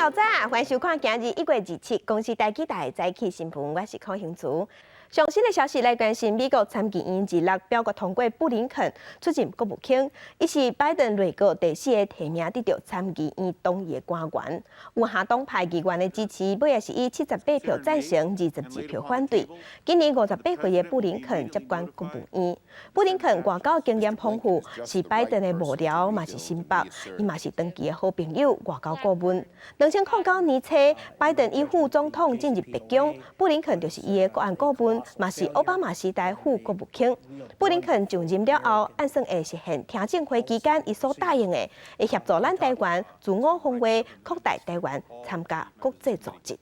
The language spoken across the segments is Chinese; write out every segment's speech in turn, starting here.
后早，欢迎收看今日1月27公司台记台早起新闻，我是邝兴珠。上新的消息来关心，美国参议院26表决通过布林肯出任国务卿，伊是拜登内阁第4个提名得到参议院动议的官员。有下党派议员的支持，尾也是以78票赞成、22票反对。今年58岁的布林肯接管国务院。布林肯外交经验丰富，是拜登的幕僚，嘛是新北，伊嘛是长期的好朋友、外交顾问。2009年初，拜登以副总统进入白宫，布林肯就是伊的国安顾问。嘛是奥巴马时代副国务卿，布林肯上任了后，按算会实现听证会期间伊所答应的，会协助咱台湾自我防卫，扩大台湾参加国际组织。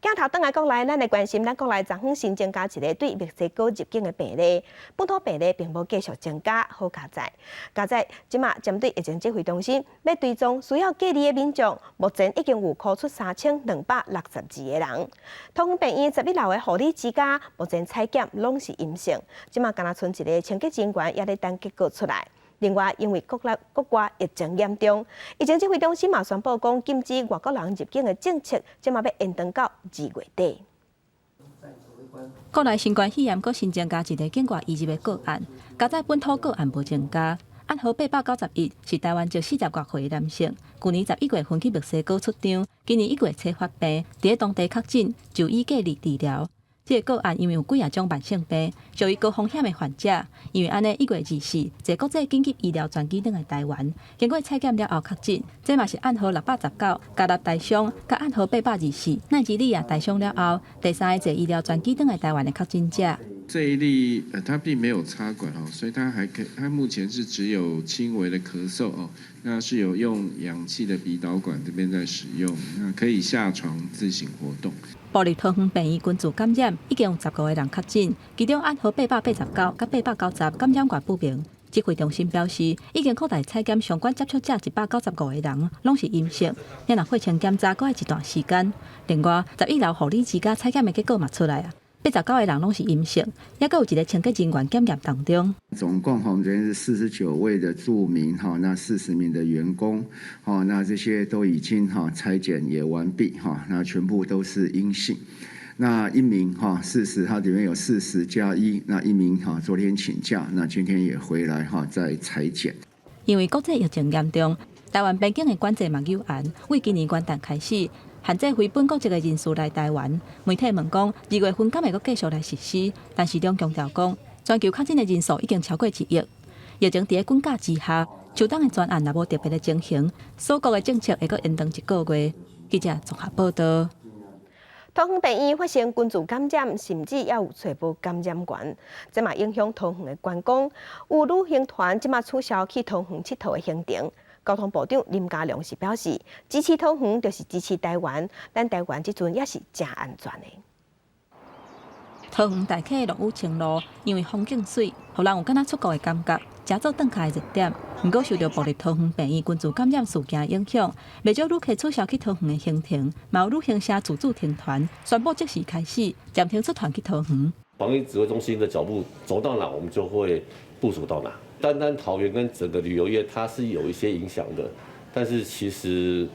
镜头转来国内，咱来关心咱国内昨昏新增加一个对墨西哥入境的病例，本土病例并无继续增加，好加载。加载即马针对疫情指挥中心要追踪需要隔离的民众，目前已经有考出3262个人。桃园病院11楼的护理之家，目前采检拢是阴性，即马敢若剩一个清洁人员也在等结果出来。另外，因为国外疫情严重，疫情指挥中心嘛宣布讲禁止外国人入境的政策，即马要延长到2月底。国内新冠肺炎阁新增加一个境外移入的个案，加在本土个案无增加。案号891是台湾籍40多岁的男性，去年11月份去墨西哥出张，今年1月初发病，伫当地确诊，就医隔离治疗。这个个案因为有几啊种慢性病，属于高风险的患者。因为安尼1月24，坐国际紧急医疗专机登来台湾，经过采检了后确诊，这嘛是案号619加纳大伤，甲案号824奈及利亚大伤了后，第3个坐医疗专机登来台湾的确诊者。这一例他并没有插管哦，所以他目前是只有轻微的咳嗽哦，那是有用氧气的鼻导管这边在使用，那可以下床自行活动。部立桃园病院群组感染，已经有15个人确诊，其中案号889甲890感染源不明。指挥中心表示，已经扩大采检相关接触者195个人，拢是阴性，也若血清检查搁要一段时间。另外，11楼护理之家采检的结果嘛出来啊。89个人拢是阴性，也搁有一个清洁人员检验当中。总共这边是49位的住民那40名的员工那这些都已经采检也完毕那全部都是阴性。那一名40，它里面有40+1，那一名昨天请假，那今天也回来再采检。因为国际疫情严重，台湾边境的管制嘛有限，为今年元旦开始。限制非本国籍的人士来台湾，媒体问讲2月份敢会阁继续来实施，但市长强调讲，全球确诊的人数已经超过1亿。疫情伫个滚架之下，秋冬的专案若无特别的情形，所国的政策会阁延长1个月。记者综合报道。桃园病院发生群组感染，甚至也有传播感染源，这嘛影响桃园的观光。有旅行团即马取消去桃园佚佗的行程。交通部长林佳龙是表示，支持桃园就是支持台湾，咱台湾即阵也是真安全的。桃园大溪落雨清路，因为风景水，互人有敢若出国的感觉，真做转开的热点。不过受到部立桃园病院群组感染事件影响，未少旅客取消去桃园的行程，嘛有旅行社自主停团，宣布即时开始暂停出团去桃园。防疫指挥中心的脚步走到哪，我们就会部署到哪。单桃园跟整个旅游业它是有一些影响的，但是其实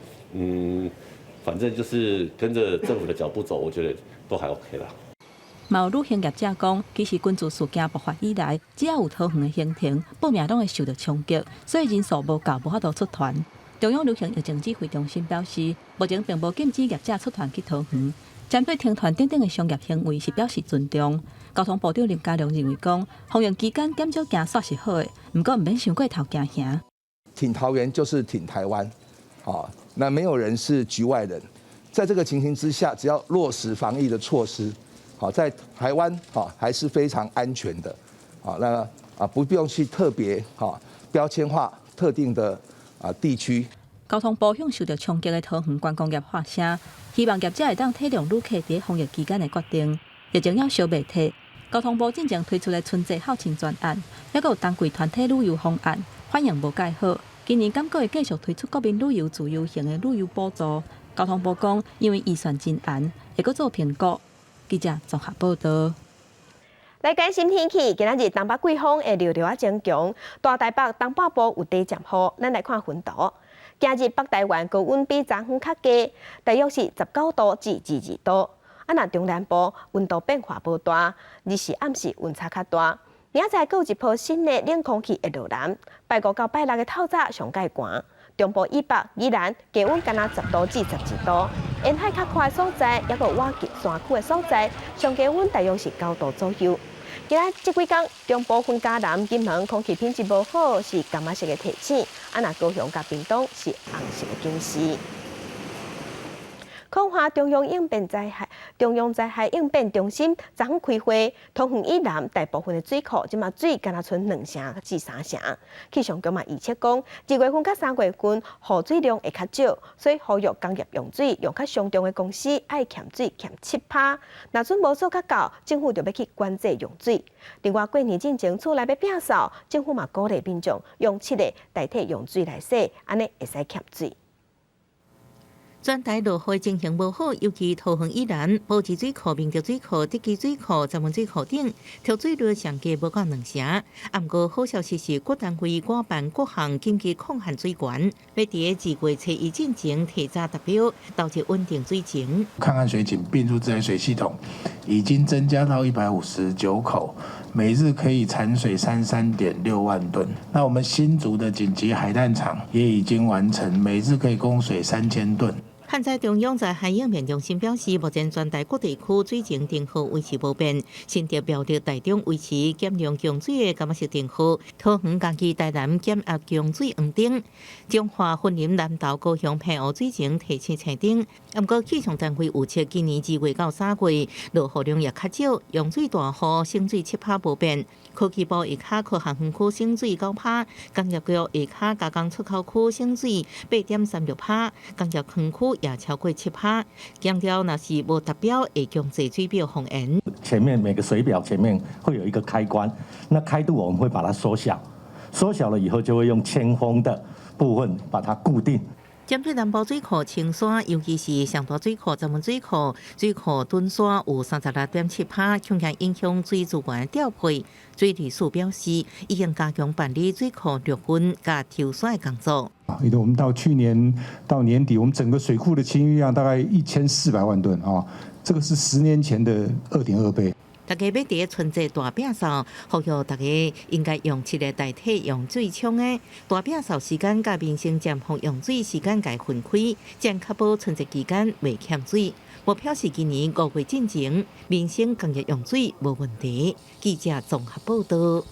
反正就是跟着政府的脚步走，我觉得都还 OK 啦。嘛有旅行业者讲，其实群组事件爆发以来，只要有桃园的行程，报名拢会受到冲击，所以人数无够，无法度出团。中央流行疫情指挥中心表示，目前并无禁止业者出团去桃园，针对停团等等的商业行为是表示尊重。交通部长林佳龙认为讲，防疫期间减少行煞是好的，不过唔免伤过头行行。挺桃园就是挺台湾，那没有人是局外人。在这个情形之下，只要落实防疫的措施，在台湾还是非常安全的，那不用去特别标签化特定的地区。交通部向受到冲击的桃园观光业发声，希望业者会当体谅旅客伫防疫期间的决定。疫情要小媒体，交通部进前推出的春节孝亲专案，也有单轨团体旅游方案，反应无介好。今年敢阁会继续推出国民旅游自由行的旅游补助。交通部讲，因为预算真严，会阁做评估。记者综合报道。来关心天气，今仔日东北季风会略略增强，大台北东北部有低降雨，咱来看云图。今日北台湾高温比昨昏较低，大约是19度至22度。那中南部温度变化无大，日时暗时温差较大。明仔载还有一波新的冷空气会落南，拜五到拜六的透早上介寒。中部以北、宜兰低温干那10度至12度，沿海较宽的所在，也有瓦碣山区的所在，上低温大约是9度左右。今仔这几天，中部分嘉南、金门空气品质无好，是柑仔色的提醒；高雄甲屏东是红色的警示。恐吓中央灾害应变中心昨昏开会，桃园以南大部分的水库，即马水干那剩2成至3成。气象局嘛预测讲，2月份甲3月份雨水量会较少，所以呼吁工业用水用较上重的公司爱欠水欠7%。若准无数较高，政府就要去管制用水。另外，过年进前厝内要摒扫，政府嘛鼓励民众用漆的代替用水来洗，安尼会使欠水。全台落雨情形无好，尤其桃园以南、宝池水库、明德水库、德基水库、十文水库等，抽水率上加无到2成。不过好消息是，各单位改办各项紧急控限水源，要伫2月初1进前提早达标，导致稳定水情。抗旱水井并入自来水系统已经增加到159口，每日可以产水33.6万吨。那我们新竹的紧急海淡厂也已经完成，每日可以供水3000吨。旱灾中央在海应变中心表示，目前全台各地区水情定号维持不变，新竹、苗栗、台中维持减量供水的柑仔色定号，桃园、嘉义、台南减压供水黄灯，彰化、云林、南投、高雄平湖水情提醒青灯。不过气象单位预测，今年2月到3月落雨量也较少，用水大户省水7%不变。科技部下骹科学园区省水9%，工业局下骹加工出口区省水8.36%，工业园区也超过7%，强调那是无达标会将制水表封严。前面每个水表前面会有一个开关，那开度我们会把它缩小，缩小了以后就会用铅封的部分把它固定。针对南部水库青山，尤其是上大水库、十文水库、水库墩山有36.7%，恐惊影响水资源调配。水利署表示，已经加强办理水库滤分加抽水的工作。因为我们到去年到年底，我们整个水库的清淤量大概1400万吨啊，这个是10年前的2.2倍。大家要伫春节大摒扫，呼吁大家应该用漆来代替用水冲的。大摒扫时间甲民生暂放用水时间该分开，将确保春节期间未欠水。目标是今年5月进前，民生工业用水无问题。记者综合报道。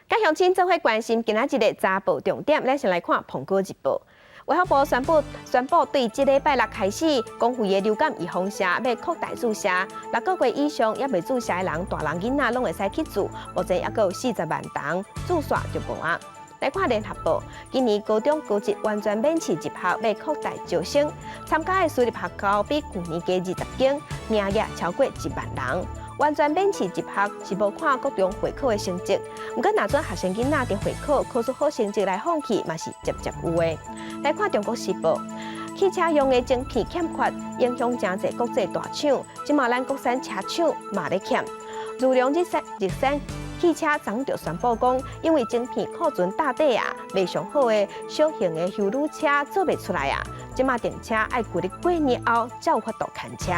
甲乡亲做伙关心今仔日的早报重点，咱先来看《澎湖日报》。卫福部宣布，对即礼拜六开始，公费的流感预防射要扩大注射，6个月以上也未注射的人，大人囡仔拢会使去注。目前也有40万人注射就无啊。来看《联合报》，今年高中高职完全免试入学要扩大招生，参加的私立学校比去年加20间，名额超过1万人。完全免试入学是无看各中会考的成绩，不过若准学生囡仔伫会考考出好成绩来放弃，嘛是渐有的。来看《中国时报》，汽车用的晶片欠缺，影响真侪国际大厂，即马咱国产车厂嘛咧欠。如量日产汽车昨就宣布讲，因为晶片库存大底啊，未上好的小型的休旅车做袂出来啊，即马订车爱旧日过年后才有法度看车。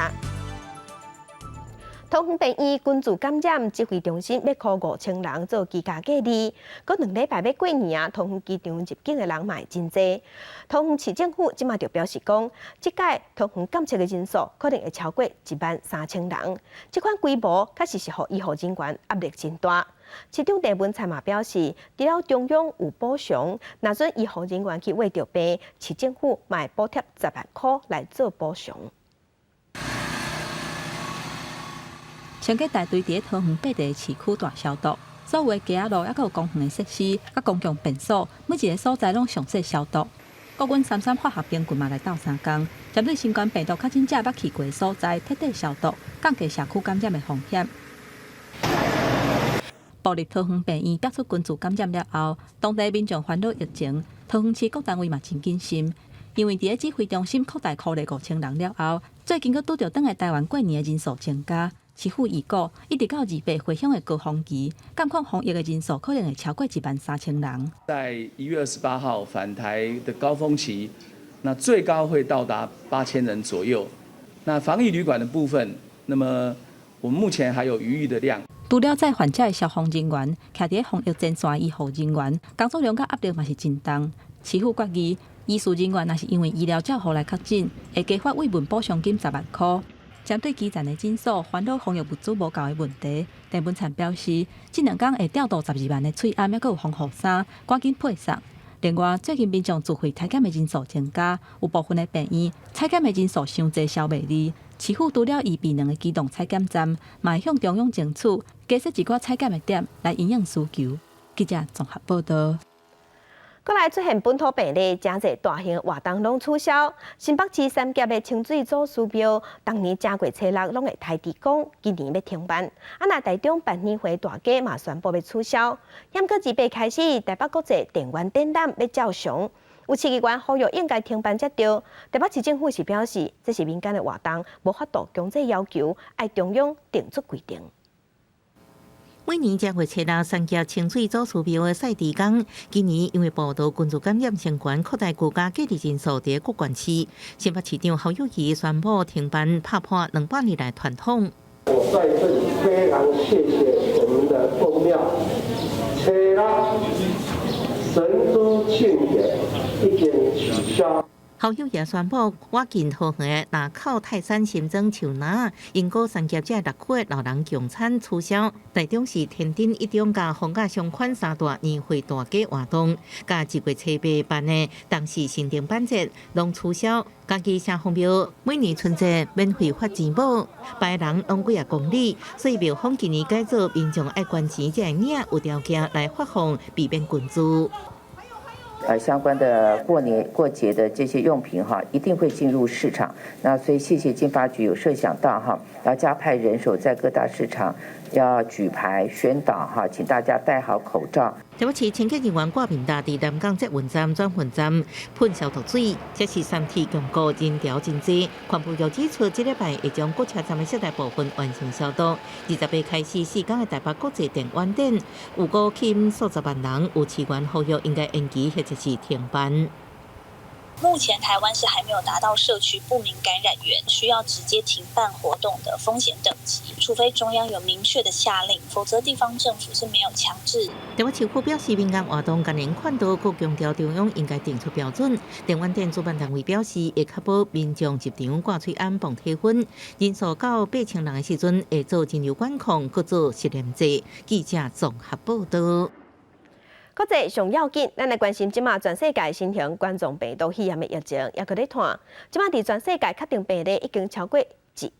桃园病院群聚感染指挥中心要扣5000人做居家隔离，搁2礼拜要过年啊，桃园机场入境的人嘛会真多。桃园市政府即马就表示讲，即届桃园检测的人数可能会超过13000人，这款规模确实是予医护人员压力真大。市长郑文灿嘛表示，除了中央有补偿，若准医护人员去为着病，市政府嘛会补贴10万块来做补偿。上届大队伫桃园8地市区大消毒，所有的街仔路也有公园的设施、甲公共便所，每一个所在拢详细消毒。国军33化学兵群嘛来斗3工，针对新冠病毒确诊者捌去过的所在彻底消毒，降低社区感染的风险。步入桃园病院，逼出群聚感染了后，当地民众烦恼疫情，桃园市各单位嘛真谨慎，因为伫咧指挥中心扩大鼓励5000人了后，最近佫拄着转来台湾过年的人数增加。市府预估，一直到28回乡的高峰期，感染防疫的人数可能会超过13000人。在1月28号返台的高峰期，那最高会到达8000人左右。那防疫旅馆的部分，那么我们目前还有余裕的量。除了在患者的消防人员，徛伫防疫前线医护人员，工作量甲压力嘛是真重。市府决议，医事人员若是因为医疗照护来确诊，会加发慰问补偿金10万块。针对基层的诊所烦恼防疫物资无够的问题，郑文灿表示，这2天会调度12万的喙暗，还佫有防护衫，赶紧配送。另外，最近民众自费采检的人数增加，有部分的病院采检的人数伤济，消袂离。市府除了2比2的机动采检站，嘛会向中央争取加设一寡采检的点来应应需求。记者综合报道。过来出现本土病例，真侪大型活动拢取消。新北市三甲的清水祖师庙，当年正月初6拢会台地讲，今年要停办。那台中办年会大家嘛宣布要取消。严过28开始，台北国际电玩展览要照常。有市议员呼吁应该停办才对。台北市政府是表示，这是民间的活动，无法度强制要求，爱中央定出规定。每年正月初6，三峡清水祖师庙的赛地港，今年因为报道群组感染相关扩大居家隔离人数伫各县市，新北市长侯友宜宣布停办拍破200年来传统。我在这里非常谢谢我们的公庙，初6神猪庆典已经取消。侯友宜宣布，我近桃园南口泰山新庄树林，因果三甲这6区的老人共餐取消。台中市天津一中甲逢甲相款3大年会大家活动，甲1月初8办的当时新店版节拢取消。家己城隍庙每年春节免费发钱宝，拜人拢几啊公里，所以庙方今年改造民众爱捐钱这领有条件来发放，避免群聚。相关的过年过节的这些用品一定会进入市场。那所以谢谢经发局有设想到要加派人手在各大市场，要举牌宣导请大家戴好口罩。台北市清洁人员挂面大伫南港捷运站转运站喷消毒水，这是3天强固人潮真济。环保局指出，这礼拜会将各车站的设大部分完成消毒。28开始4天的台北国际电玩展，有估计数十万人，有市员呼吁应该延期或者是停办。目前台湾是还没有达到社区不明感染源需要直接停办活动的风险等级，除非中央有明确的下令，否则地方政府是没有强制。台北市府表示，民间活动今年看到，各强调中央应该定出标准。电玩店主办单位表示，会确保民众入场挂喙安放体温，人数到8000人的时阵，会做人流管控，搁做实验制。记者综合报道。国际上要紧，咱来关心即马全世界新型冠状病毒肺炎的疫情，也搁咧传。即马伫全世界确定病例已经超过1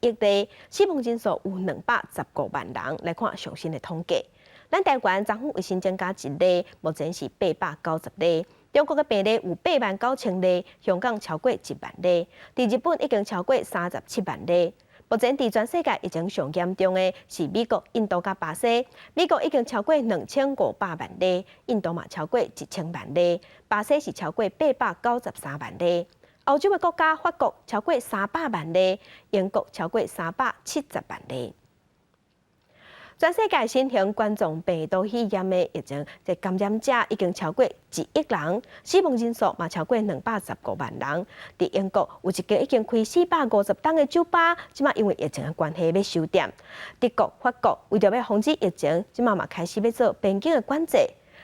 亿例，死亡人数有215万人。来看最新的统计，咱台湾昨昏卫生增加1例，目前是890例。中国的病例有89000例，香港超过1万例，伫日本已经超过37万例。目前伫全世界疫情上严重的是美国、印度甲巴西。美国已经超过2500万例，印度嘛超过1000万例，巴西是超过893万例。欧洲的国家，法国超过300万例，英国超过370万例。全世界新型冠状病毒肺炎的疫情，这感染者已经超过1亿人，死亡人数嘛超过215万人。伫英国有一间已经开450档的酒吧，即马因为疫情的关系要收店。德国、法国为着要防止疫情，即马嘛开始要做边境的管制。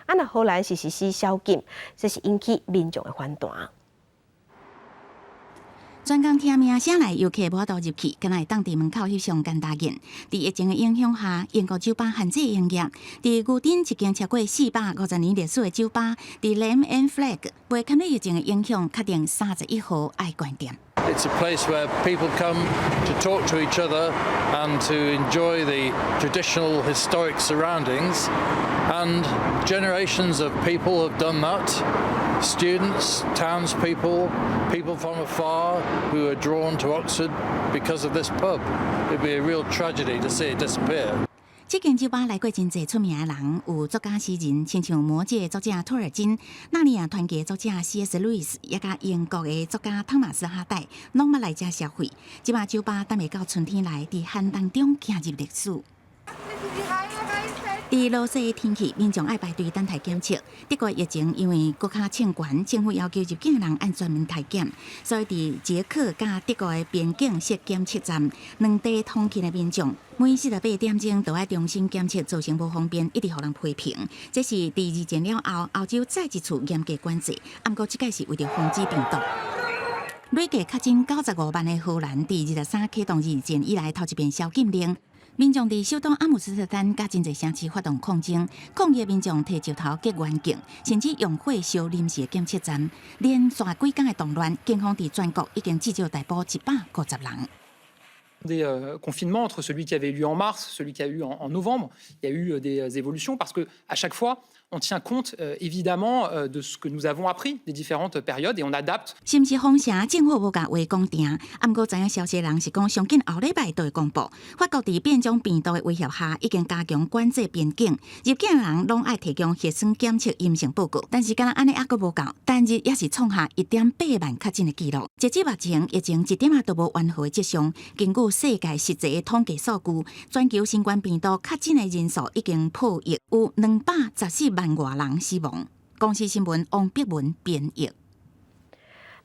那荷兰是实施宵禁，这是引起民众的反弹。专工听名声来，游客无法度入去，敢若当地门口翕相干大件。伫疫情的影响下，英国酒吧限制营业。伫牛津一间超过450年历史的酒吧，伫 Lamb and Flag 袂堪疫情的影响，确定31号爱关店。It's a place where people come to talk to each other and to enjoy the traditional historic surroundings, and generations of people have done that. Students, townspeople, people from afar who are drawn to Oxford because of this pub. It'd be a real tragedy to see it disappear. 这间酒吧来过真侪出名的人，有作家诗人，亲像《魔戒》作者托尔金、纳尼亚传奇作者 C.S. 路易斯，也甲英国的作家汤马斯哈代，拢捌来遮消费。即马酒吧等未到春天来，伫寒冬中行入历史。伫落雪的天气，民众爱排队等待检测。德国疫情因为国家清悬，政府要求入境人按专门体检，所以伫捷克甲德国的边境设检测站，两地通勤的民众每48点钟都要重新检测，造成无方便，一直互人批评。这是第二战了后，欧洲再一次严格管制，不过这届是为了防止病毒。累计确诊95万的荷兰，伫23启动二战以来头一遍宵禁令。民众伫首都阿姆斯特丹甲真侪城市发动抗争，抗议的民众摕石头击远景，甚至用火烧临时的检测站。连续几天的动乱，警方伫全国已经至少逮捕150人。Des confinements entre celui qui avait eu lieu en mars, celui qui a eu en novembre, il y a eu des évolutions parce que à chaque fois, on tient compte évidemment de ce que nous avons appris des différentes périodes et on adapte. 甚至封城，政府无甲话讲定，不过知影消息的人是讲，上紧后礼拜就会公布。法国伫变种病毒的威胁下，已经加强管制边境，入境人拢爱提供核酸检测阴性报告。但是，敢若安尼还阁无够，单日也是创下1.8万确诊的记录。截至目前，疫情一点都无缓和的迹象。根据世界实际的统计数据，全球新冠病毒确诊的人数已经破亿，有214万外人死亡。公司新闻王碧文编译。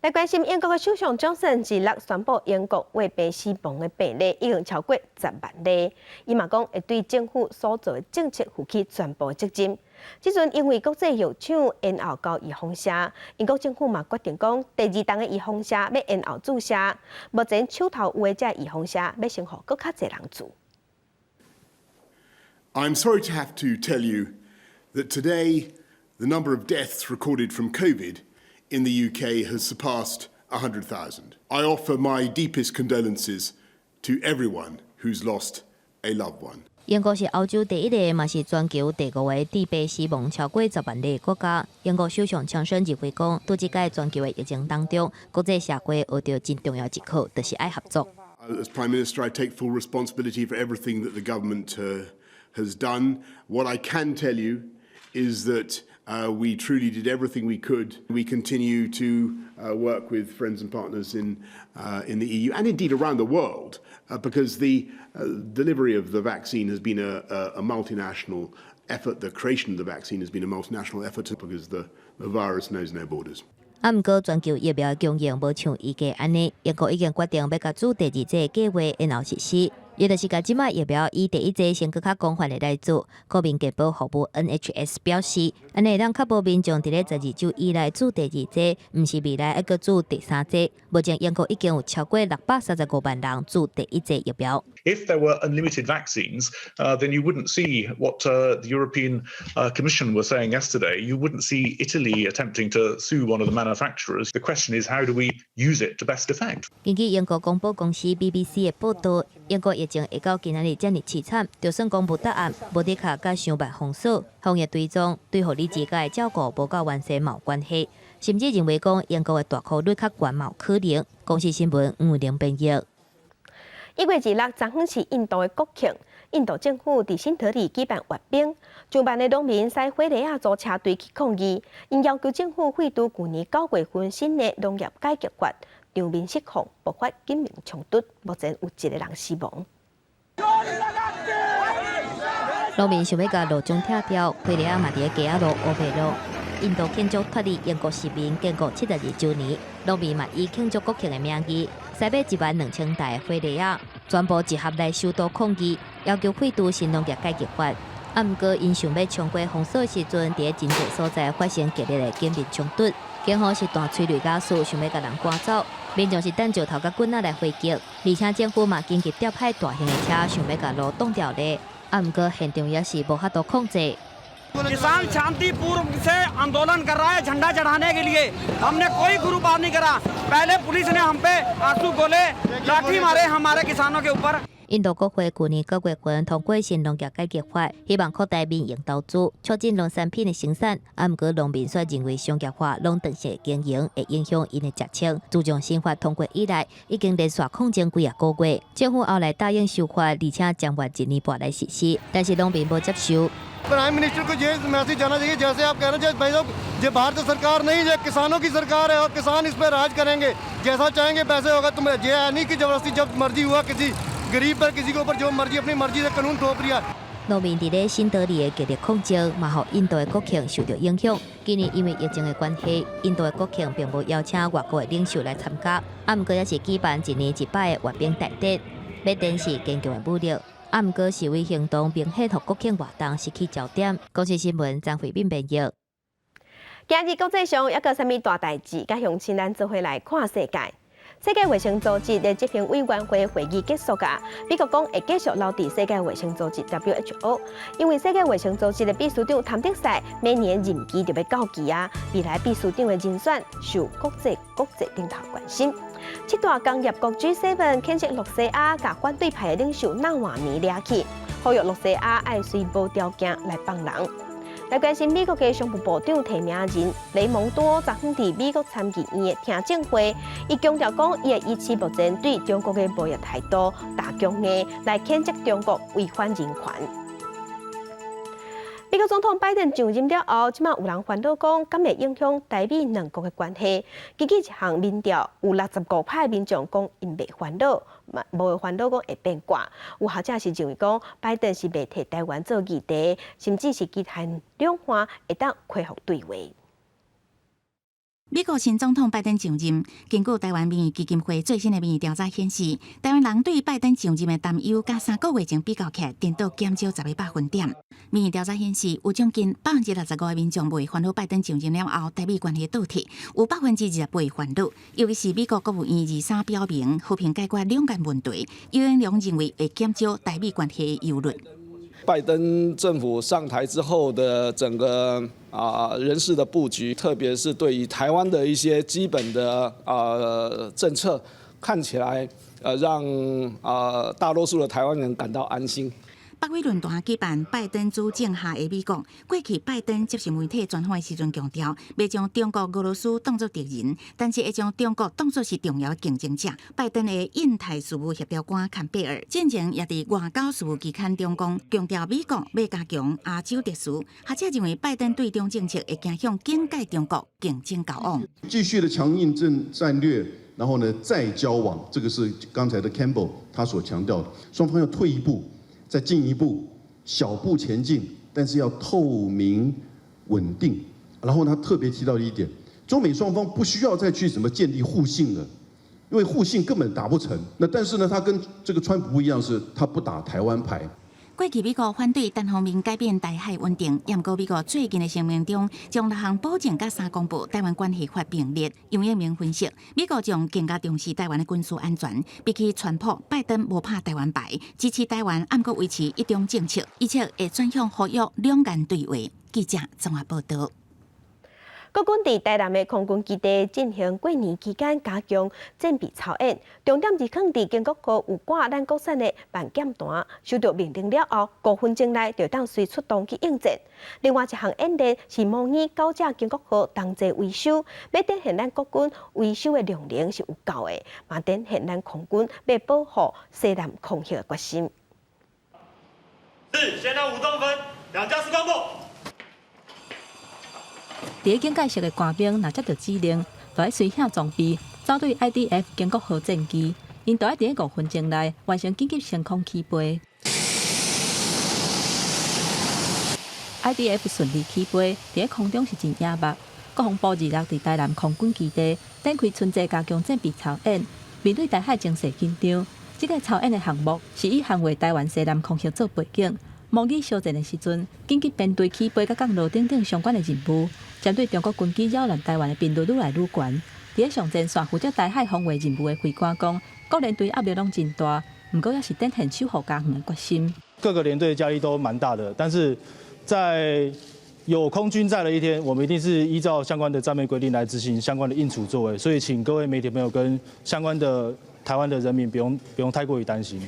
来关心英国的首相Johnson日落宣布，英国为病死亡的病例已经超过10万例。伊嘛讲会对政府所做的政策负起全部责任。即阵因为国际药厂延后到预防射，英国政府嘛决定讲，第2档的预防射要延后注射。目前手头有的这预防射要先互更较侪人注。I'm sorry to have to tell you that today the number of deaths recorded from COVID in the UK has surpassed 100,000. I offer my deepest condolences to everyone who's lost a loved one. 英国是欧洲第一个，嘛是全球第5个致病死亡超过10万例的国家。英国首相强生认为讲，在这届全球的疫情当中，国际社会学到真重要一课，就是爱合作。As Prime Minister, I take full responsibility for everything that the government has done. What I can tell you is that we truly did everything we could. We continue to work with friends and partners in the EU and indeed around the world because the delivery of the vaccine has been a multinational effort. The creation of the vaccine has been a multinational effort because the virus knows no borders. 不过，全球疫苗供应无像预计安尼，英国已经决定要甲注第2剂计划延后实施。也就是甲即卖疫苗以第1剂先更较广泛的来做。国民健保服务 NHS 表示，安尼让确保民众伫咧12周以内注第2剂，毋是未来还阁注第3剂。目前英国已经有超过635万人注第1剂疫苗。If there were unlimited vaccines, then you wouldn't see what the European Commission were saying yesterday. You wouldn't see Italy attempting to sue one of the manufacturers. The question is, how do we use it to best effect? 根据英国广播公司 BBC 的报道，英国疫情会到今仔日遮尔凄惨，就算公布答案，无得卡甲上万封锁、防疫追踪，对互你自家的照顾无够完善冇关系。甚至认为讲英国的大考率较悬冇可能。公司新闻吴玲编译。1月26日，昨昏是印度的国庆，印度政府伫新德里举办阅兵，上万的农民驶火雷亚组车队去抗议，因要求政府废除去年9月份新的农业改革法，场面失控，爆发警民冲突，目前有1个人死亡。农民想要甲路中拆掉，火雷亚嘛伫街仔路乌白路。印度庆祝脱离英国殖民建国72周年，农民嘛以庆祝国庆的名义，驶买12000台火雷亚，全部集合来首都抗议，要求废除新农业改革法。不过因想要冲过封锁的时阵，伫真侪所在发生激烈的警民冲突，警方是大催泪瓦斯，想要甲人赶走。民众是等石头甲棍仔来回击，而且政府嘛紧急调派大型的车，想要甲路挡掉咧。不过现场也是无法度控制。किसान शांतिपूर्वक से आंदोलन कर रहा है झंडा चढ़ाने के लिए। हमने कोई गुरुबार नहीं करा। पहले पुलिस ने हम पे आंसू गोले लाठी मारे हमारे किसानों के ऊपर। 印度国会去年9月份通过新农业改革法，希望扩大民营投资，促进农产品的生产。啊，不过农民却认为商业化、垄断式经营会影响因的职称。自从新法通过以来，已经连续抗争几个月，政府后来答应修法，而且将于1年半来实施，但是农民无接受。प्राइम मिनिस्टर को ये मैसेज जाना चाहिए जैसे आप कहना चाहिए भाई साहब ये भारत सरकार नहीं ये किसानों की सरकार है और किसान इस पर राज करेंगे जैसा चाहेंगे वैसे होगा तुम ये है नहीं कि जबरदस्ती जब मर्जी हुआ किसी गरीब पर किसी के ऊपर जो मर्जी अपनी मर्जी से कानून थोप दिया。农民伫咧新德里的激烈抗争，嘛，互印度的国庆受到影响。今年因为疫情的关系，印度的国庆并无邀请外国的领袖来参加，啊，不过也是举办1年1摆的阅兵大典，要展示坚强的武力。啊，不过示威行动明显互国庆活动失去焦点。国际新闻张慧敏编译。今日国际上还有啥物大代志？甲乡亲咱做伙来看世界。世界卫生组织的执行委员会会议结束啊，美国讲会继续留伫世界卫生组织 WHO， 因为世界卫生组织的秘书长谭德赛每年任期就要到期啊，未来秘书长的人选受国际领导关心。七大工业国 G7 谴责洛西亚甲反对派的领袖纳瓦尼抓去，呼吁洛西亚爱随无条件来帮人。来关心美国的商务部长提名人雷蒙多昨昏伫美国参议院的听证会，伊强调讲，伊会以持目前对中国的贸易态度大强硬来谴责中国违反人权。美国总统拜登上任了后，即马有人烦恼讲，敢会影响台美两国的关系？根据一项民调，有65%民众讲因袂烦恼，无会烦恼讲会变卦。有学者是认为讲，拜登是袂替台湾做议题，甚至是期盼两岸会当恢复对话。美国新总统拜登上任，根据台湾民意基金会最新的民意调查显示，台湾人对拜登上任的担忧，甲3个月前比较起来，颠倒减少10个百分点。民意调查显示，有将近65%的民众袂烦恼拜登上任了后，台美关系倒退，有28%会烦恼。尤其是美国国务院23表明，和平解决两岸问题，尤永良认为会减少台美关系的忧虑。拜登政府上台之后的整个人事的布局，特别是对于台湾的一些基本的政策，看起来让大多数的台湾人感到安心。北美论坛举办拜登主政下的美国。过去拜登接受媒体专访的时阵强调，袂将中国、俄罗斯当作敌人，但是会将中国当作是重要的竞争者。拜登的印太事务协调官坎贝尔之前也伫外交事务期刊中讲，强调美国要加强亚洲特殊。学者认为，拜登对中政策会倾向警戒中国，竞争交往，继续的强硬战略。然后呢，再交往，这个是刚才的 Campbell 他所强调的，双方要退一步，再进一步，小步前进，但是要透明、稳定。然后他特别提到一点，中美双方不需要再去什么建立互信了，因为互信根本打不成。那但是呢，他跟这个川普不一样，是他不打台湾牌。过去美国反对单方面改变台海稳定，不过美国最近的声明中，将6项保证甲3公布台湾关系法并列。杨永明分析，美国将更加重视台湾的军事安全，比起川普，拜登无拍台湾牌，支持台湾，不过维持一中政策，而且会转向呼吁两岸对话。记者综合报道。国军伫台南的空军基地进行过年期间加强战备操演，重点是放伫建国号有挂咱国产的万剑弹，收到命令了后，5分钟内就当随出动去应战。另外一项演练是模拟9架建国号同齐维修，要展现咱国军维修的量能是有够的，嘛展现咱空军要保护西南空域的决心。是，现在5中分，2架次公布。伫警戒室的官兵若接到指令，就要随响装备走对 IDF 建国号战机，因就要伫5分钟内完成紧急升空起飞。IDF 顺利起飞，伫空中是真野目。国防部日伫台南空军基地展开春节加强战备操演，面对台海情势紧张，这个操演的项目是以捍卫台湾西南空域做背景。模拟相战的时阵，紧急编队起飞，甲降落等等相关的任务，针对中国军机扰乱台湾的频率愈来愈悬。伫上前线负责台海防卫任务的飞官讲，各连队压力拢真大，不过也是展现守护家园的决心。各个连队的压力都蛮大的，但是在有空军在的一天，我们一定是依照相关的战备规定来执行相关的应处作为。所以，请各位媒体朋友跟相关的台湾的人民不用太过于担心。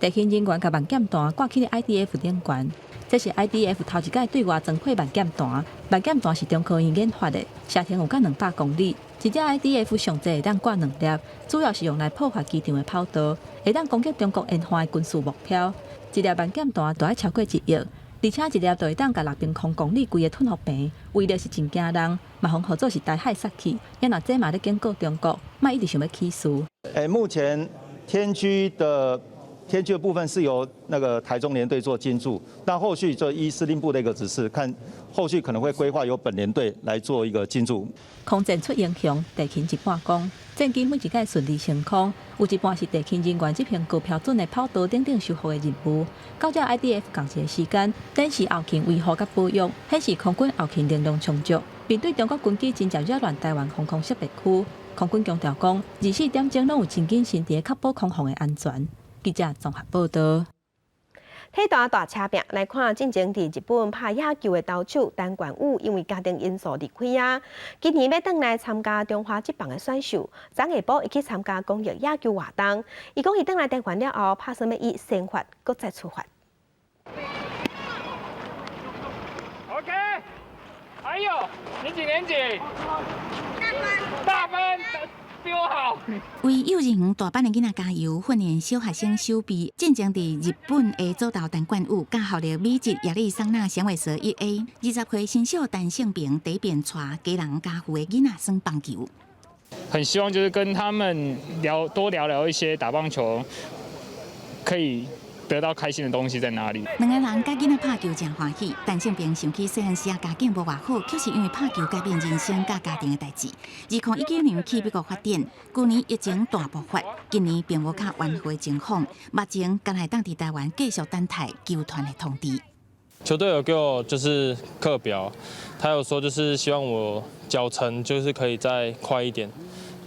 地勤人员甲万检单挂起了 IDF 顶悬。这是 IDF 头一届对外增配万检单，万检单是中科院研发的，射程有到200公里。一只 IDF 上侪会当挂2粒，主要是用来破坏机场的跑道，会当攻击中国沿海的军事目标。一粒万检单大概超过1亿，而且一粒就会当甲6平方公里规个吞服平，威力是真惊人。嘛，防合作是台海杀气，也若这嘛咧警告中国，莫一直想要起事。目前天区的部分是由那个台中联队做进驻，那后续就依司令部的一个指示，看后续可能会规划由本联队来做一个进驻。空战出英雄，地勤一半功，战机每一届顺利升空，有一半是地勤人员执行高标准的跑道等修复的任务。到这 IDF 共一个时间，展示后勤维护甲保养，显示空军后勤能量充足，并对中国军机真正扰乱台湾防空识别区。空军强调讲，24点钟拢有真紧心伫确保空防的安全。记者综合报道。体大车拼来看，进前伫日本拍野球的投手陈冠宇，因为家庭因素离开啊。今年要转来参加中华职棒的选秀，昨下晡伊去参加公益野球活动。伊讲伊转来台湾了后，打算要以先发，搁再出发。OK， 哎呦，你几年级？大分。为幼儿园大班的囡仔加油，训练小学生手臂。进前伫日本的左投陈冠宇，甲效力美职亚利桑那响尾蛇1A。20岁新秀陈胜平第一遍带家人家父的囡仔耍棒球。很希望就是跟他们多聊聊一些打棒球，可以得到开心的东西在哪里。两个人甲囡仔拍球真欢喜，陈胜平想起细汉时啊家境无偌好，却是因为拍球改变人生甲家庭的代志。2019年去美国发展，去年疫情大爆发，今年并无较挽回情况，目前刚来当地台湾继续等待球团的通知。球队有给我就是课表，他有说就是希望我脚程就是可以再快一点。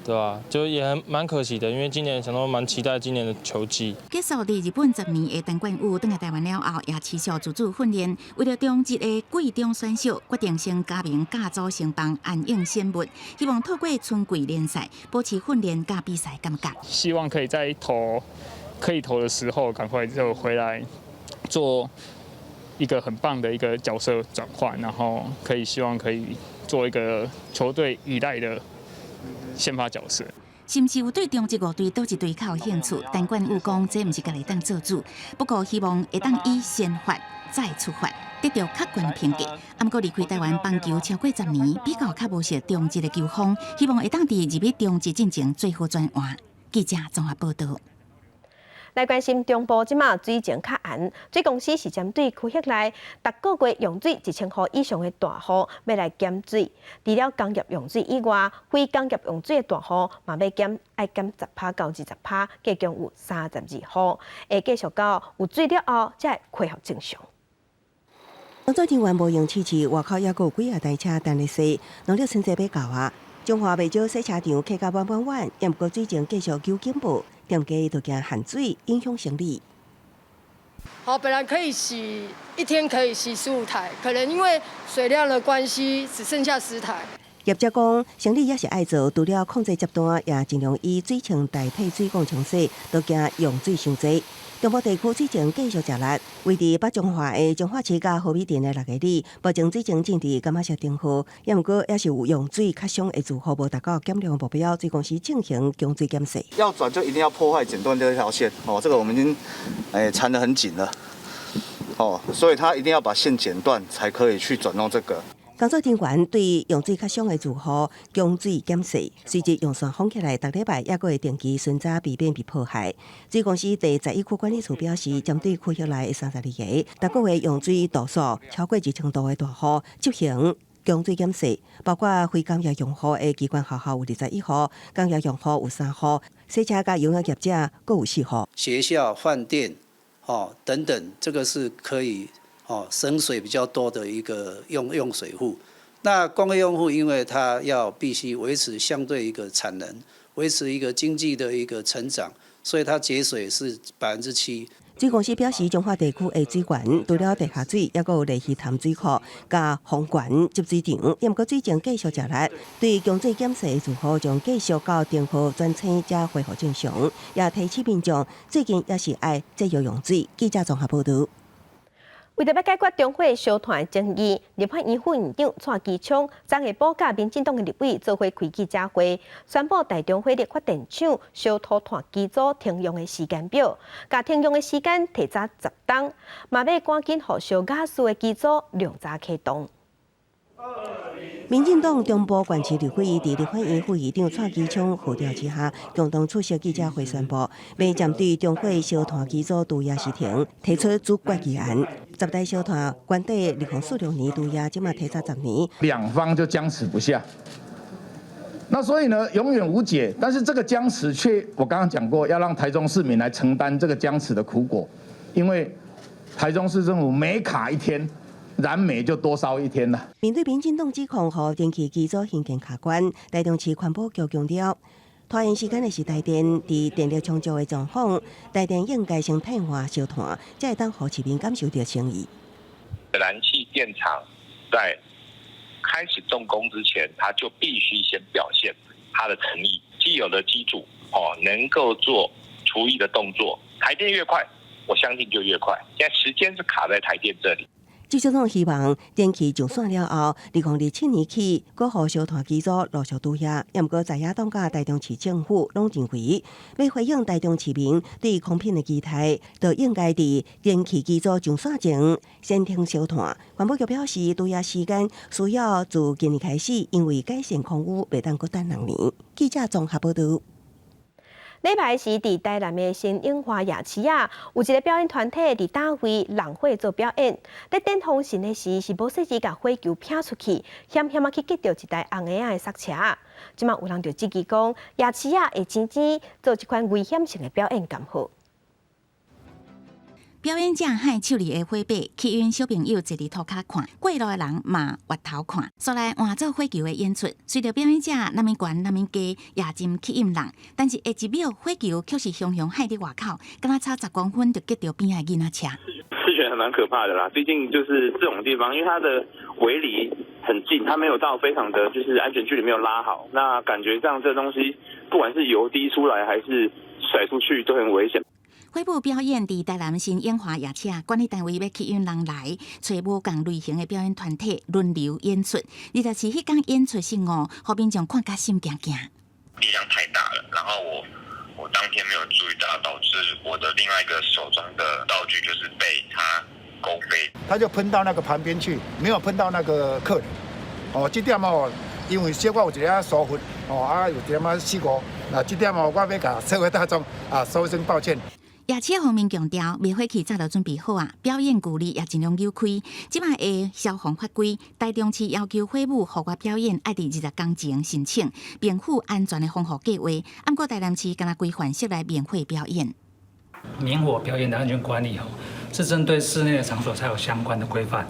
对吧？就也蛮可惜的，因为今年想说蛮期待今年的球季。结束伫日本10年的陈冠宇，回来台湾了后，也持续自主训练。为了中职的季中选秀，决定先加盟甲组成帮安应先物，希望透过春季联赛保持训练甲比赛感觉。希望可以在可以投的时候，赶快就回来做一个很棒的一个角色转换，然后希望可以做一个球队依赖的先发角色。是毋是有对中职5队倒一队较有兴趣？陈冠宇讲，这毋是家己当做主，不过希望会当以先发再出发，得到客观评价。不过离开台湾棒球超过10年，比较较无熟中职的球风，希望会当伫入去中职进前最好转换。记者综合报道。来关心中部即马水情较暗，水公司是针对区域内逐个月用水1000户以上的大户要来减水。除了工业用水以外，非工业用水的大户嘛要减10%到20%，计共有32户。会继续到有水了后，才会恢复正常。工作人员无用支持，外口也有几啊台车等咧洗，农历春节要到啊。中华未少洗车场客家满，也毋过水情继续求警报。店家都惊限水，影响生理。好，本来可以洗1天可以洗15台，可能因为水量的关系，只剩下10台。业者讲，生理也是爱做，除了控制接单，也尽量以水情代替水管冲洗，都惊用水伤济。中部地区水情继续食力，位伫北中华的中华市甲和美店的6个里，目前水情正伫柑仔石停户，也毋过也是有用水较凶的住户无达到减量的目标，水公司进行强水检测。要转就一定要破坏剪断这条线哦，这个我们已经缠得很紧了哦，所以他一定要把线剪断才可以去转弄这个。工作人员对用水较凶的住户强水检测，随即用线封起来，逐礼拜也会定期巡查，避免被破坏。水公司第11区管理处表示，针对区域内的32个逐个月用水度数超过1000度的大户，执行强水检测，包括非工业用户的机关学校有21户，工业用户有3户，洗车甲油压业者各有4户。学校、饭店，等等，这个是可以。省水比较多的一个用水户，那工业用户因为它要必须维持相对一个产能，维持一个经济的一个成长，所以它节水是7%。水公司表示，中华地区的水源除了地下水，也有内溪潭水库、加丰泉集水场，也毋过水情继续热烈。对强制检测的住户，将继续到电号专车才恢复正常。也提醒民众，最近也是爱节约用水。记者综合报道。为着要解决中火烧团争议，立法院副院长蔡其昌昨下补甲民进党的立委做伙开记者会，宣布大中火立法电厂烧土团机组停用的时间表，甲停用的时间提早10天，嘛要赶紧互烧瓦斯的机组量早启动。民进党中部县市立委伫立法院副议长蔡其昌号召之下，共同出席记者会，宣布要针对中火烧炭机组除夜时停，提出主决议案。10代烧炭原底2046年除夜，即马提早10年，两方就僵持不下。那所以呢，永远无解。但是这个僵持却，我刚刚讲过，要让台中市民来承担这个僵持的苦果，因为台中市政府每卡一天，燃煤就多烧一天了。面对民进党指控，和电气机组兴建卡关，台中市环保局强调，拖延时间的是台电，伫电力充足的状况，台电应该先替换烧炭，才会当让市民感受到诚意。燃气电厂在开始动工之前，它就必须先表现它的诚意，既有的机组能够做除役的动作，台电越快，我相信就越快。现在时间是卡在台电这里。执行长希望电气上线了后，2027年起，各户烧炭机组陆续除夜。也毋过在野党甲台中市政府拢认为，要回应台中市民对空品的期待，就应该伫电气机组上线前先停烧炭。环保局表示，除夜时间需要自今年开始，因为改善空污，袂当搁等2年。记者综合报道。礼拜时，伫台南的新樱花夜市啊，有一个表演团体伫大会浪火做表演。在点火神的时，是无细时甲火球撇出去，险险啊去击到一台红矮的刹车。即马有人就质疑讲，夜市啊会真做一款危险性的表演敢好？表演者海手里的火把，吸引小朋友坐伫涂骹看，过路的人嘛挖头看，所来换做火球的演出。随着表演者那么悬那么低，也真吸引人。但是下一秒，火球却是熊熊海伫外口，敢若差10公分就击到边仔囡仔车。视觉还蛮可怕的啦，毕竟就是这种地方，因为它的围篱很近，它没有到非常的就是安全距离没有拉好，那感觉上这东西不管是油滴出来还是甩出去都很危险。火舞表演伫台南新樱花夜市，管理单位要吸引人来，找无共类型的表演团体轮流演出。24迄天演出性互民众看甲心惊惊。力量太大了，然后我当天没有注意到，导致我的另外一个手中的道具就是被它勾飞，他就喷到那个旁边去，没有喷到那个客人。这点因为小可有一点疏忽，有一点事故，这点我要甲社会大众说声抱歉。夜市方面强调，灭火器早就准备好啊，表演距离也尽量扭开。即卖的消防法规，台中市要求火舞户外表演爱伫20天前申请，并附安全的防护计划。不过台南市敢若规范式来免火表演。明火表演的安全管理是针对室内的场所才有相关的规范。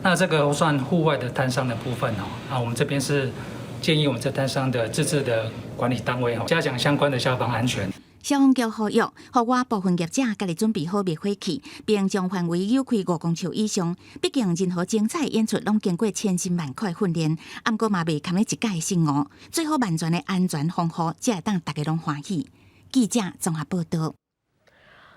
那这个算户外的摊商的部分我们这边是建议我们这摊商的自治的管理单位加强相关的消防安全。消防局呼吁，互我部分业者家己准备好灭火器，并将范围扭开5公尺以上。毕竟任何精彩演出拢经过千辛万苦的训练，不过嘛袂堪咧一届生活。最好完全的安全防护，才会当大家拢欢喜。记者综合报道。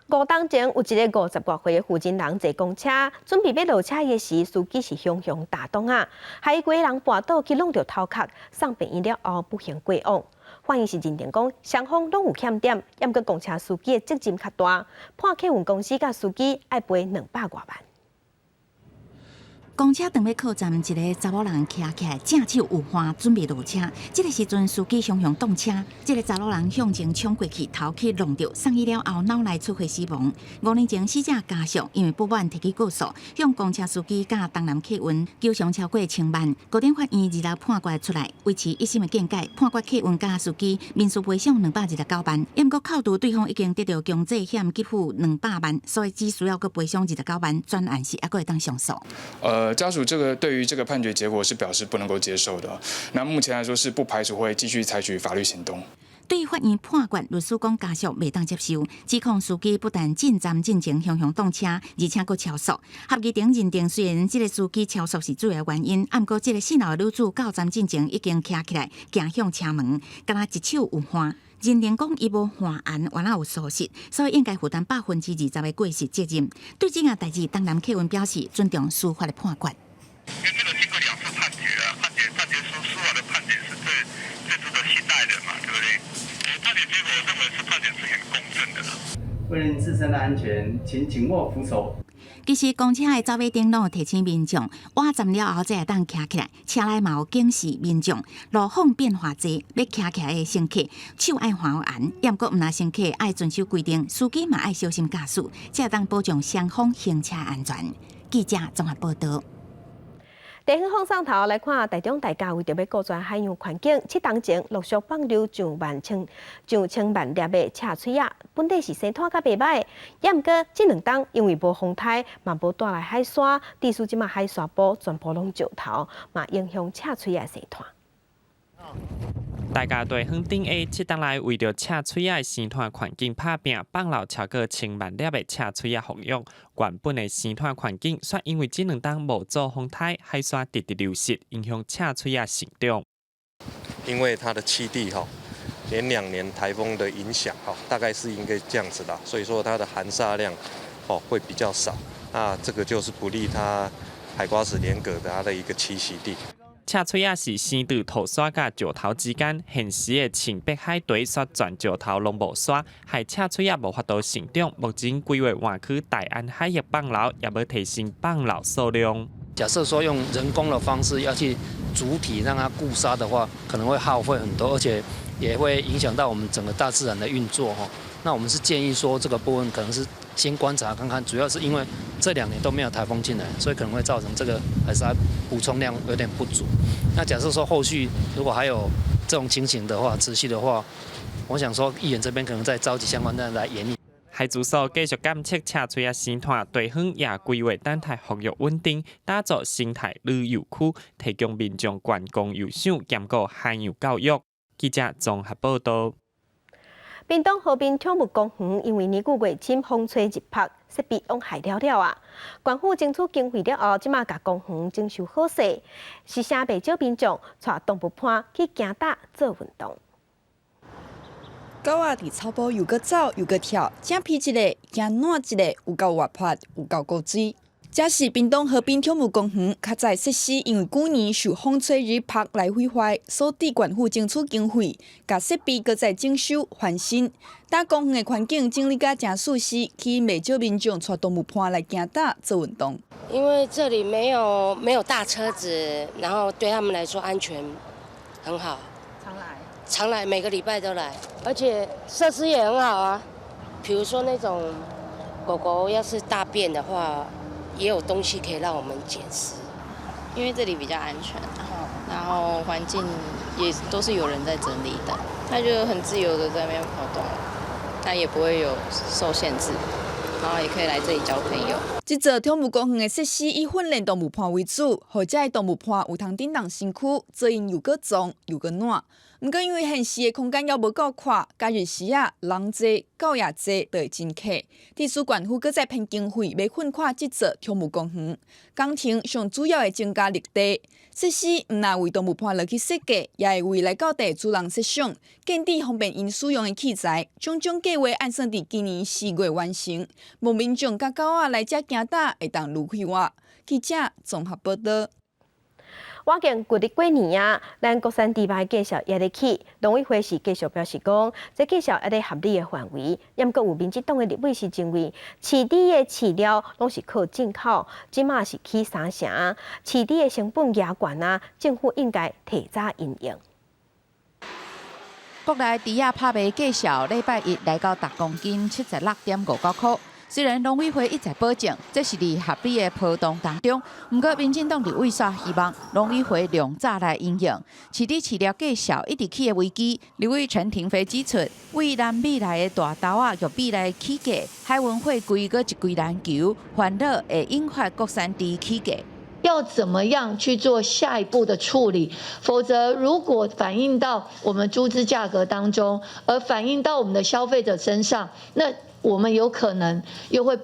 5档前有一个50多岁的负责人坐公车，准备要落车的时，司机是熊熊打动啊，害几个人跌倒去弄到头壳，送病院了后不幸过往。反映是认定讲双方拢有欠点，也毋过公车司机的责任较大，判客运公司甲司机爱赔200多万。公车等要靠站，一个查某人徛起来，正手有花，准备落车。这个时阵，司机熊熊动车，这个查某人向前冲过去，头去弄到，送医了后脑内出血死亡。5年前，死者家属因为不满提起告诉，向公车司机甲东南客运求偿超过1000万。高等法院26判决出来，维持1审的见解，判决客运甲司机民事赔偿229万。不过扣除对方已经得到强制险给付200万，所以只需要搁赔偿29万，专案是还阁会当上诉。家属对于这个判决结果是表示不能够接受的。那目前来说是不排除会继续采取法律行动。对于法院判决，律师讲家属未当接受，指控司机不但进站进前向动车，而且佫超速。合议庭认定，虽然这个司机超速是主要原因，不过这个姓老的女子到站进前已经徛起来，行向车门，敢若一手有hand。认定讲伊无犯案，原来有疏失，所以应该负担20%的过失责任。对这件代志，东南客运表示尊重司法的判决。因为这个经过2次判决啊，判决司法的判决是最值得信赖的嘛，对不对？判决结果我认为是判决是很公正的啦。为了自身的安全，请紧握扶手。其实公车的走马灯拢提醒民众，换站了后才会当徛起来，车内嘛有警示民众，路况变化多，要徛起来的乘客手爱还严，也毋过毋若乘客爱遵守规定，司机嘛爱小心驾驶，才会当保障双方行车安全。记者综合报道。地方放上头来看，台中大家为着要顾全海洋环境，7天前陆续放流上千万粒的赤水鸭，本地是生态较袂歹，也毋过这2天因为无风台，嘛无带来海沙，地区即马海沙埔全部拢石头，嘛影响赤水鸭生态。大家对乡顶的7天来为着赤水鸭的生态环境打拼，放流超过1000万粒的赤水鸭放养。原本的生态环境，却因为这2天无做风台，海沙直直流失，影响赤水鸭成长。因为它的栖地连2年台风的影响大概是应该这样子的，所以说它的含沙量会比较少。那这个就是不利它海瓜子连蛤它的一个栖息地。赤水鸭是生伫土沙甲石头之间，现时的青北海堆煞全石头拢无沙，害赤水鸭无法度成长。目前规划换去大安海域放流，也要提升放流数量。假设说用人工的方式要去主体让它固沙的话，可能会耗费很多，而且也会影响到我们整个大自然的运作那我们是建议说这个部分可能是先观察看看，主要是因为这2年都没有台风进来，所以可能会造成这个海沙补充量有点不足。那假设说后续如果还有这种情形的话，持续的话，我想说议员这边可能再召集相关的来研议。海资署继续监测赤水鸭生态，地方也规划等待复育稳定，打造生态旅游区，提供民众观光游赏兼顾海洋教育。记者综合报道。屏东河滨宠物公园因为年久月深，风吹日晒，设备往害了啊！县府争取经费了后，即马甲公园征收好势，是声袂少民众带动物伴去行踏做运动。狗仔伫草埔又搁走又搁跳，正皮一个，惊烂一个，有够活泼，有够高水。这是屏东河滨宠物公园较早设施，因为去年受风吹日晒来毁坏，所地县府争取经费，甲设备搁再整修翻新。搭公园的环境整理甲正舒适，吸引袂少民众带动物伴来行踏做运动。因为这里没有大车子，然后对他们来说安全很好。常来，每个礼拜都来，而且设施也很好啊。比如说那种狗狗要是大便的话，也有东西可以让我们捡拾。因为这里比较安全，然后环境也都是有人在整理的，它就很自由的在那边跑动，它也不会有受限制，然后也可以来这里交朋友。这座宠物公园的设施以训练动物伴为主，或者的动物伴有通振动身躯，做因又搁脏又搁暖。不过因为现时的空间也无够宽，假日时人多狗也多，就会真客。地区县府搁再编经费，要粉看这座宠物公园。工程上主要的增加绿地设施，唔但为动物伴落去设计，也会为来到地主人设想，建立方便因使用的器材。种种计划按算伫今年4月完成。无民众甲狗仔来遮行踏，会当愈开活。记者综合报道。我见旧历过年啊，咱国产猪排介绍也得起，农委会是继续表示讲，这介绍也得合理的范围。也毋过有民进党的立委是认为，饲猪的饲料拢是靠进口，即马是起3成，饲猪的成本也悬啊，政府应该提早因应。国内猪仔拍卖介绍，礼拜1来到10公斤76.59块。虽然农委会一再保证，这是伫合理的波动当中，不过民进党立委煞希望农委会量早来应用。饲猪饲料价小一直起的危机，立委陈廷飞指出，为南美来的大豆啊，玉米来起价，海运会规个一规难求，烦恼会引发国产猪起价。中要怎么样去做下一步的处理？否则，如果反映到我们猪只价格当中，而反映到我们的消费者身上，那我们有可能又会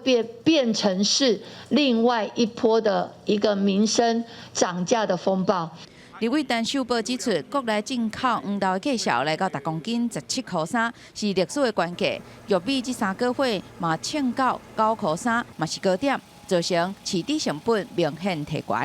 变成是另外一波的一个民生涨价的风暴。立委陈秀波指出，国内进口黄豆的价小来到10公斤17.3块，是历史的关价。玉米这3个月嘛称到9.3块，嘛是高点，造成饲底成本明显提高。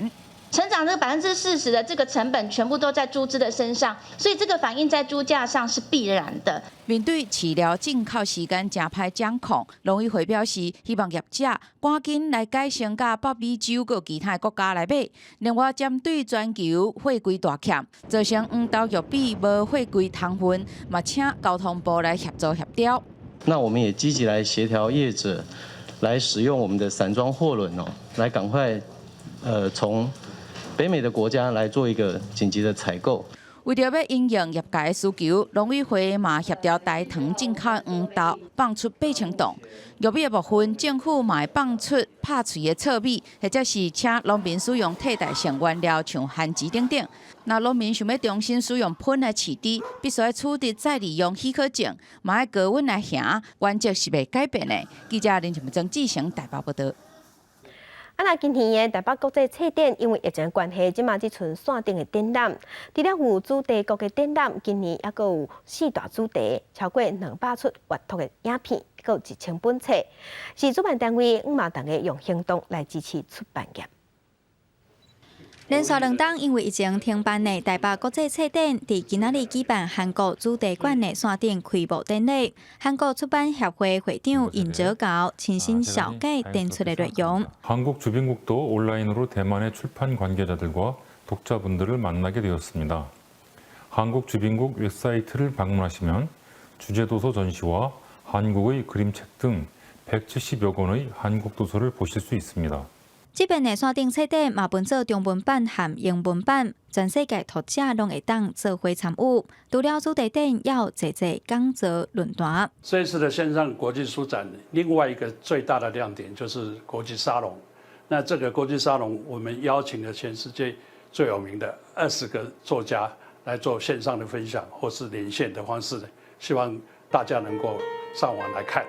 成长这40%的这个成本全部都在猪只的身上，所以这个反映在猪价上是必然的。面对饲料进口时间真歹掌控，农委会表示，希望业者赶紧来改善甲北美洲和其他国家来买。另外，针对全球货柜大欠，造成黄豆玉米无货柜通运，嘛请交通部来协助协调。那我们也积极来协调业者，来使用我们的散装货轮来赶快从北美的国家来做一个紧急的采购。为着要应用业界的需求，农委会嘛协调台糖进口黄豆放出8000吨。玉米的部分，政府嘛会放出拍碎的糙米，或者是请农民使用替代性原料，像番薯等等。那农民想要重新使用喷来饲猪，必须要取得再利用许可证，嘛要高温来行，原则是袂改变的。记者林俊曾志成台北报道。那今天的台北国际册展，因为疫情关系，即马只剩线顶的展览。除了有主题国的展览，今年还佫有4大主题，超过200出阅读的影片，佫有1000本册。是主办单位希望大家用行动来支持出版业。连续2档因为疫情停办的台北国际册展，伫今仔日举办韩国主题馆的线顶开幕典礼。韩国出版协会会长尹哲高亲身小解展出的内容。 한국주빈국도 온라인으로 대만의 출판 관계자들과 독자분들을 만나게 되었습니다. 한국주빈국 웹사이트를 방문하시면 주제도서 전시와 한국의 그림책 등 170여 권의 한국 도서를 보실 수 있습니다. 这边的线顶册展嘛分做中文版和英文版，全世界读者拢会当做伙参与。除了主题展，也有侪侪讲座论坛。这一次的线上国际书展，另外一个最大的亮点就是国际沙龙。那这个国际沙龙，我们邀请了全世界最有名的20个作家来做线上的分享，或是连线的方式，希望大家能够上网来看。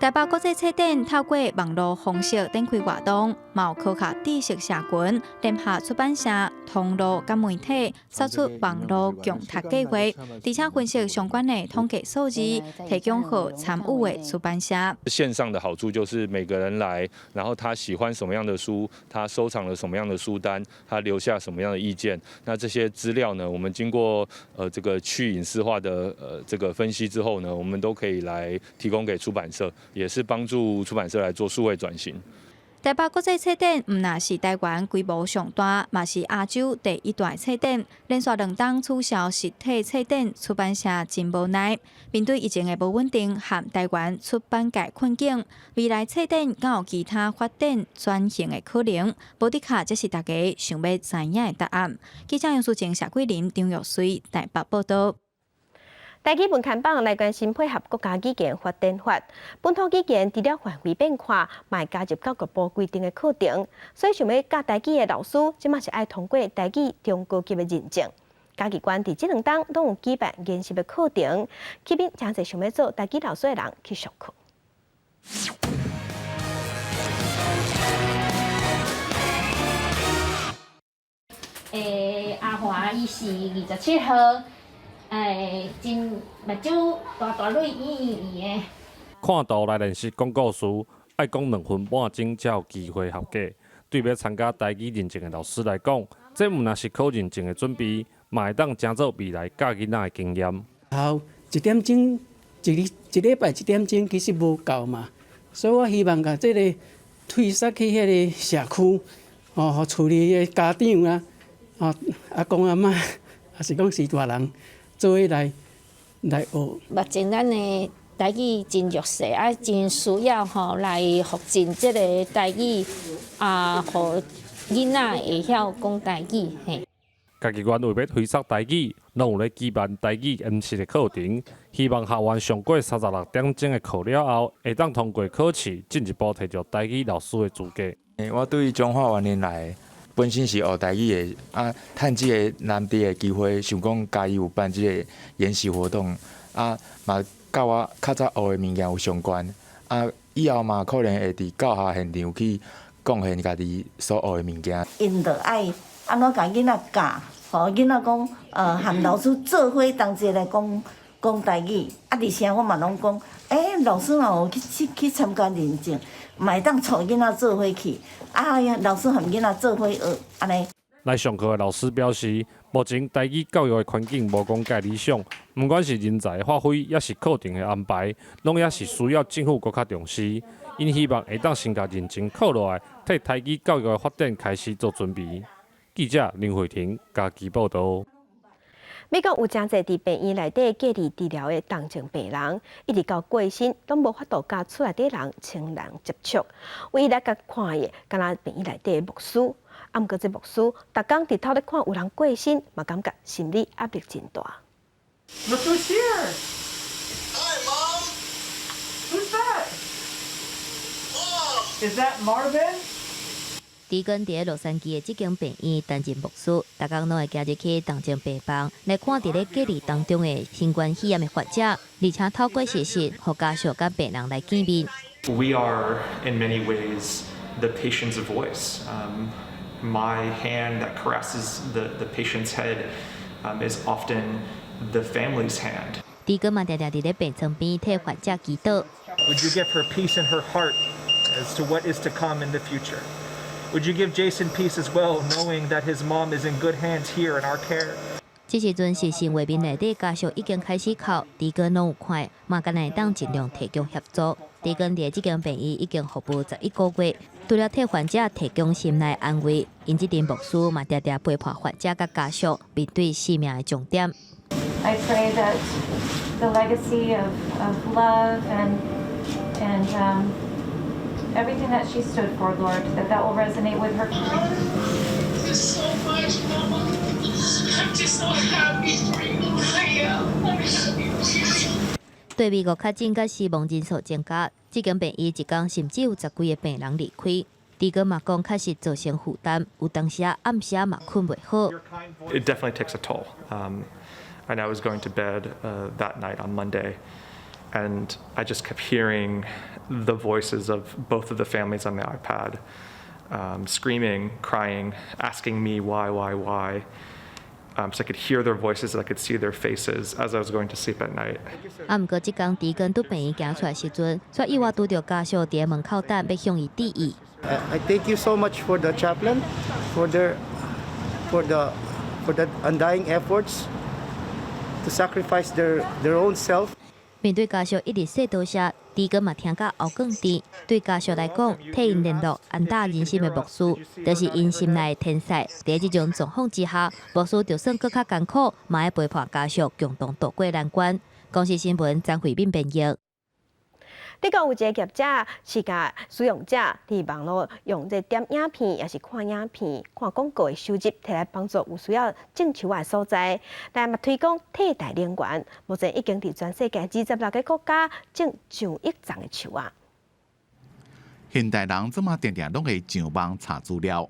台北国际册展透过网络方式展开活动，有科学知识社群、联合出版社、通路甲媒体杀出网络共读计划，而且分析相关的统计数字，提供给参与的出版社。线上的好处就是每个人来，然后他喜欢什么样的书，他收藏了什么样的书单，他留下什么样的意见。那这些资料呢，我们经过这个去隐私化的这个分析之后呢，我们都可以来提供给出版社。 也是帮助出版社来做数位转型。台北国际册展唔但是台湾规模上大，嘛是亚洲第1大册展。连续2档取消实体册展，出版社真无奈。面对疫情的不稳定和台湾出版界困境，未来册展敢有其他发展转型的可能？无的卡，这是大家想要知影的答案。记者杨淑晴、谢桂林、张玉水台北报道。 台基文刊榜来关心配合国家语言发展法，本土语言除了范围变化，嘛会加入教育部规定的课程。所以想要教台语的老师，即马是爱通过台语中高级的认证。嘉义县伫这2档都有举办研习的课程，吸引真侪想要做台语老师的人去上课。阿华伊是27号。 真目睭大蕊圆圆的。看图来认识讲故事，爱讲2分半钟才有机会合格。对要参加台语认证的老师来讲，这毋若是考认证的准备，嘛会当成做未来教囡仔的经验。好，1点钟一礼拜1点钟其实无够嘛，所以我希望甲这个推撒去迄个社区，互厝里的家长啊，阿公阿嬷，还是讲是大人。 做伙来学。目前咱的台语真弱势，真需要来复振这个台语，互囡仔会晓讲台语嘿。嘉义县为要推广台语，拢有咧举办台语演习的课程，希望学员上过36点钟的课了后，会当通过考试，进一步摕到台语老师的资格。我对中华园林来，本身是学台语的，啊，趁这个难得的机会，想讲家己有办这个研习活动，啊，嘛甲我较早学的物件有相关，啊，以后嘛可能会伫教学现场去贡献家己所学的物件。因着爱安怎甲囡仔教，互囡仔讲，和老师做伙同齐来讲台语，啊，而且我嘛拢讲，老师嘛有去参加认证。嘛会当带囡仔做伙去，老师和囡仔做伙学，安尼。来上课的老师表示，目前台语教育的环境无讲介理想，不管是人才的发挥，也是课程的安排，拢也是需要政府搁较重视。因希望会当先甲认真靠落来，替台语教育的发展开始做准备。记者林慧婷家己报道。美国有真侪伫病院内底隔离治疗的重症病人，一直到过身，都无法度甲厝内底人亲人接触。唯一来甲看的，敢若病院内底的牧师。啊，毋过这牧师，逐工伫头咧看有人过身，嘛感觉心理压力真大。Look who's here! Hi, Mom. Who's that? Mom. Is that Marvin? 伫根伫洛杉矶的这间病院担任牧师，逐工拢会行入去重症病房来看伫咧隔离当中的新冠肺炎的患者，而且透过实习，互家属甲病人来见面。We are in many ways the patient's voice. My hand that caresses the patient's head is often the family's hand. 伫根嘛常常伫咧病床边替患者祈祷。Would you give her peace in her heart as to what is to come in the future? Would you give Jason peace as well, knowing that his mom is in good hands here in our care? 这时阵是新卫兵内底家属已经开始靠，伫根拢有看，嘛敢若会当尽量提供协助。伫根伫这间病院已经服务11个月，除了替患者提供心内安慰，因这阵牧师嘛常常陪伴患者甲家属面对生命的重点。I pray that the legacy of love and everything that she stood for, Lord, that will resonate with her. Thank you so much, Mama. I'm just so happy for you. I am. I'm happy for you. 对美国确诊甲死亡人数增加，这间病院一工甚至有10几个病人离开。伫个嘛讲确实造成负担，有当时暗时嘛困袂好。It definitely takes a toll. And I was going to bed that night on Monday, and I just kept hearing the voices of both of the families on the iPad, screaming, crying, asking me why. So I could hear their voices, I could see their faces as I was going to sleep at night. 啊，毋过即工伫根拄病院行出来时阵，却意外拄着家属伫门口等，要向伊致意。I thank you so much for the chaplain, for the undying efforts to sacrifice their own self. 面对家属一直说多谢，伫根嘛听甲喉更甜。对家属来讲，替因联络安踏人心的牧师，就是因心内的天使。在这种状况之下，牧师就算搁较艰苦，嘛要陪伴家属共同渡过难关。公视新闻张慧敏编译。你讲有一个业者是甲使用者伫网络用这点影片，也是看影片、看广告的收集，摕来帮助有需要种树的所在，但嘛推广替代能源。目前已经伫全世界26个国家种上亿丛的树啊。现代人怎么常常拢会上网查资料，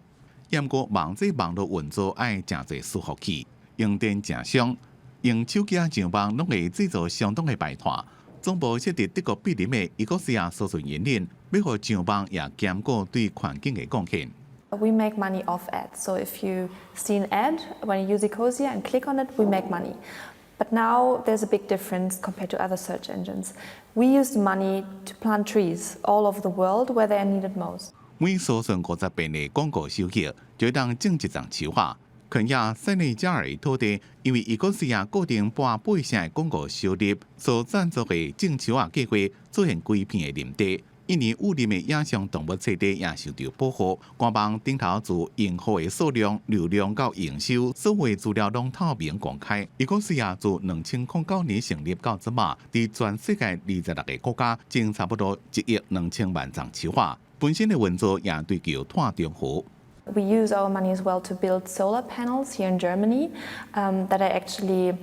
不过网络运作爱真侪伺服器，用电正伤，用手机上网拢会制造相当的排碳。总部设伫德国比邻的伊国西亚搜寻引领，要互上网也兼顾对环境的贡献。We make money off ads. So if you see an ad when you use Ecosia and click on it, we make money. But now there's a big difference compared to other search engines. We use the money to plant trees all over the world where they are needed most. 每搜寻50遍的广告收益，就当种一丛树啊。肯亚塞内加尔的土地，因为伊个西亚固定半成的广告收入所赞助的种树啊计划出现规片的林地，一年有林的野生动物栖地也受到保护。官方顶头自用户的数量、流量到营收，所有资料拢透明公开。伊个西亚自2009年成立到即嘛，伫全世界26个国家种差不多1亿2000万丛树啊。本身的运作也追求碳中和。We use our money as well to build solar panels here in Germany that are actually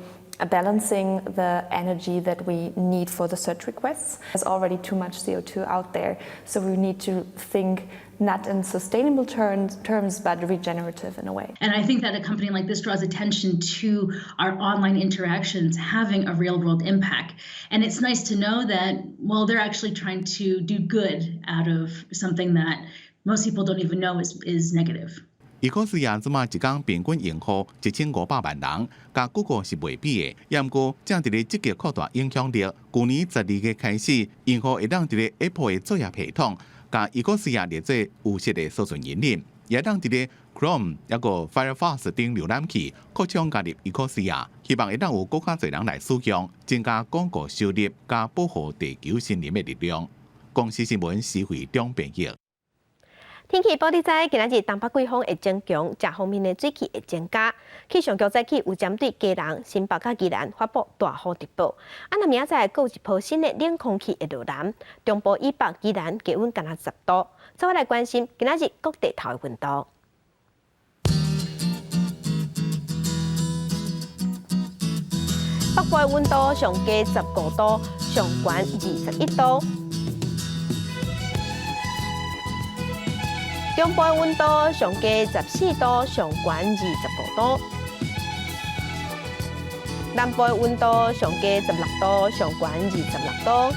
balancing the energy that we need for the search requests. There's already too much CO2 out there, so we need to think not in sustainable terms, but regenerative in a way. And I think that a company like this draws attention to our online interactions having a real world impact. And it's nice to know that, well, they're actually trying to do good out of something that most people don't even know is negative. 伊科斯亚即马一天平均用户1500万人，甲Google是袂比的。也毋过，正伫咧积极扩大影响力。去年12月开始，用户会当伫咧 Apple 的作业系统，甲伊科斯亚列做有色的搜寻引擎，也当伫咧 Chrome 抑个 Firefox 等浏览器扩充加入伊科斯亚，希望会当有更较侪人来使用，增加广告收入，加保护地球森林的力量。公司新闻时会中编译。天气报道在今日东北季风会增强，这方面的水汽会增加。气象局早起有针对嘉南、新北甲宜兰发布大雨特报。那明仔载还有一波新的冷空气会落南，中部以北宜兰低温干那10度。再来关心今日各地头的温度。北部的温度上加15度，上悬21度。中部的温度上加14度，上悬25度；南部的温度上加16度，上悬26度；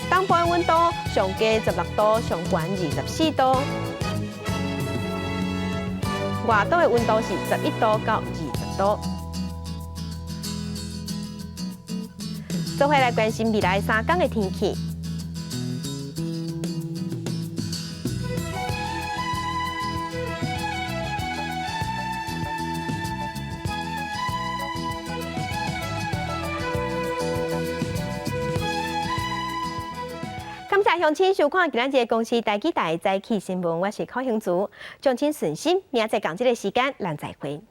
东部的温度上加16度，上悬24度；外岛的温度是11度到20度。做伙来关心未来3天的天气。感谢乡亲收看今日的公司台记台早起新闻，我是柯兴竹，众亲顺心，明仔载同一个时间，咱再会。